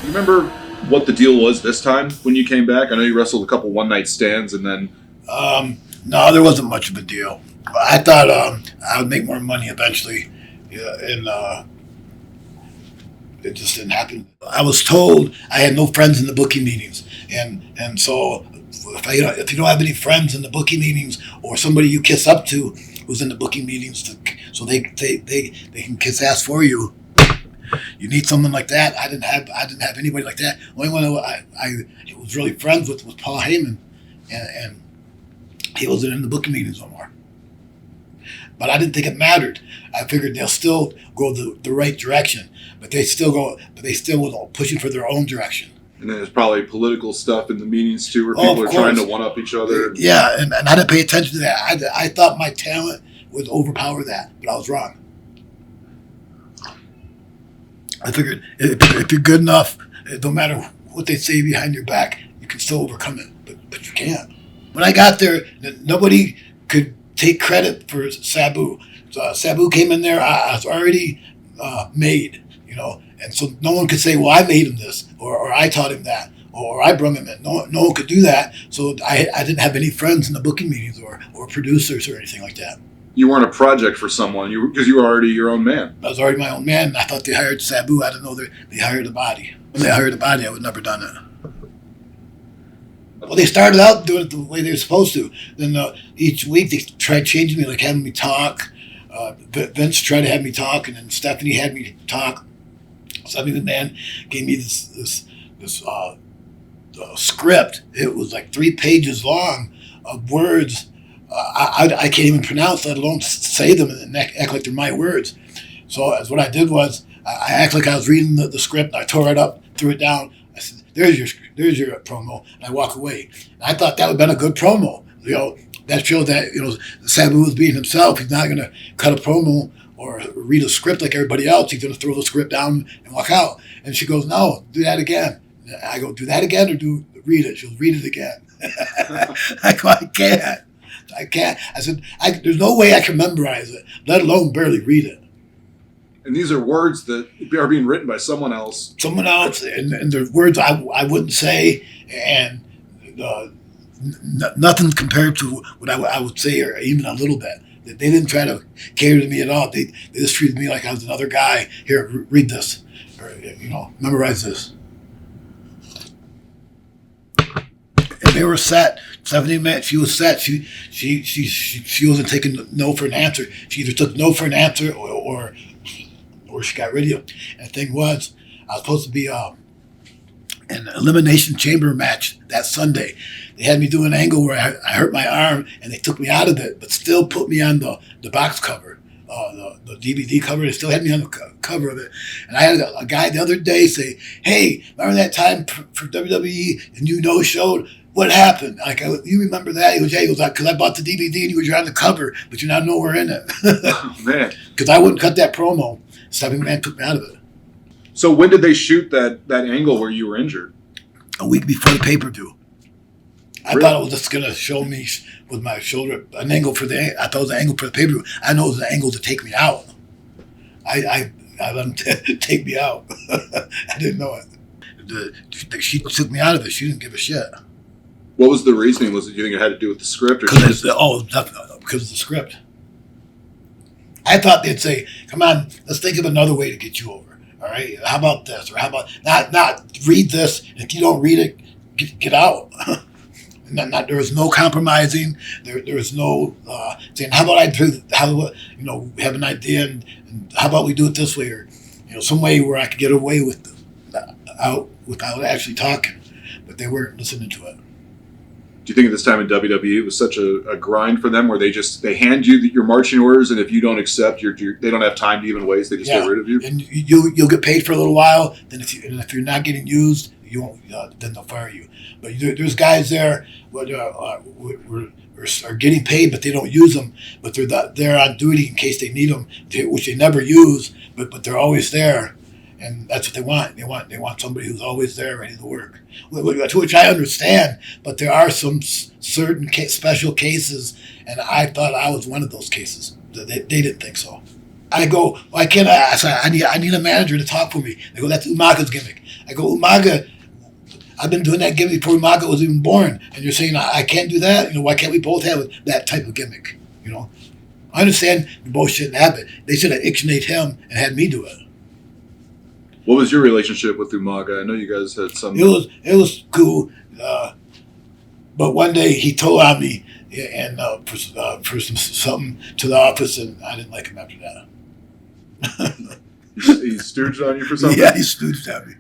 You remember what the deal was this time when you came back? I know you wrestled a couple one-night stands and then... No, there wasn't much of a deal. I thought I would make more money eventually, and it just didn't happen. I was told I had no friends in the booking meetings, and so if you don't have any friends in the booking meetings or somebody you kiss up to who's in the booking meetings, so they can kiss ass for you. You need someone like that. I didn't have anybody like that. The only one I was really friends with was Paul Heyman, and he wasn't in the booking meetings no more. But I didn't think it mattered. I figured they'll still go the right direction, but they still were pushing for their own direction. And then there's probably political stuff in the meetings too, where people are trying to one up each other. Yeah, and I didn't pay attention to that. I thought my talent would overpower that, but I was wrong. I figured if you're good enough, it don't matter what they say behind your back, you can still overcome it. But you can't. When I got there, nobody could take credit for Sabu. So Sabu came in there. I was already made, and so no one could say, "Well, I made him this," or "I taught him that," or "I brung him in." No one could do that. So I didn't have any friends in the booking meetings or producers or anything like that. You weren't a project for someone because you were already your own man. I was already my own man. I thought they hired Sabu. I didn't know they hired a body. When they hired a body, I would never done it. Well, they started out doing it the way they were supposed to. Then each week they tried changing me, like having me talk. Vince tried to have me talk, and then Stephanie had me talk. Stephanie McMahon gave me this script. It was like 3 pages long of words I can't even pronounce, let alone say them and act like they're my words. So as what I did was I act like I was reading the script. I tore it up, threw it down. I said, "There's your promo," and I walk away. And I thought that would have been a good promo. That showed that Sabu was being himself. He's not going to cut a promo or read a script like everybody else. He's going to throw the script down and walk out. And she goes, "No, do that again." I go, "Do that again or read it?" She'll read it again. I go, I can't. I said, there's no way I can memorize it, let alone barely read it. And these are words that are being written by someone else. Someone else, and they're words I wouldn't say, and nothing compared to what I would say, or even a little bit. They didn't try to cater to me at all. They just treated me like I was another guy. Here, read this, or memorize this. And they were set. Stephanie McMahon, she was set. She wasn't taking no for an answer. She either took no for an answer or she got rid of you. And the thing was, I was supposed to be an Elimination Chamber match that Sunday. They had me do an angle where I hurt my arm, and they took me out of it, but still put me on the box cover, the DVD cover. They still had me on the cover of it. And I had a guy the other day say, "Hey, remember that time for WWE and you no-showed? What happened?" You remember that? He goes, "Yeah." He goes, "Because I bought the DVD and you're on the cover, but you're not nowhere in it." Oh, man. Because I wouldn't cut that promo. Stephanie McMahon took me out of it. So when did they shoot that angle where you were injured? A week before the pay-per-view. I Really? thought it was just going to show me with my shoulder an angle I thought it was an angle for the pay-per-view. I know it was an angle to take me out. I let them take me out. I didn't know it. She took me out of it. She didn't give a shit. What was the reasoning? Do you think it had to do with the script? Because of the script. I thought they'd say, "Come on, let's think of another way to get you over. All right, how about this? Or how about not read this? And if you don't read it, get out." There was no compromising. There was no saying, "How about have an idea and how about we do it this way, or some way where I could get away without actually talking." But they weren't listening to it. Do you think at this time in WWE it was such a grind for them, where they hand you your marching orders, and if you don't accept, they don't have time to even waste. They just get rid of you. And you'll get paid for a little while. Then if you're not getting used, you won't. Then they'll fire you. But there's guys there are getting paid, but they don't use them. But they're there on duty in case they need them, which they never use. But they're always there. And that's what they want. They want somebody who's always there, ready to work. Which I understand, but there are some certain special cases, and I thought I was one of those cases. They didn't think so. I go, why can't I? I said, I need a manager to talk for me. They go, that's Umaga's gimmick. I go, Umaga, I've been doing that gimmick before Umaga was even born, and you're saying I can't do that? Why can't we both have that type of gimmick? I understand we both shouldn't have it. They should have ictionate him and had me do it. What was your relationship with Umaga? I know you guys had some. It was cool, but one day he told on me and for something to the office, and I didn't like him after that. He stooged on you for something? Yeah, he stooged on me.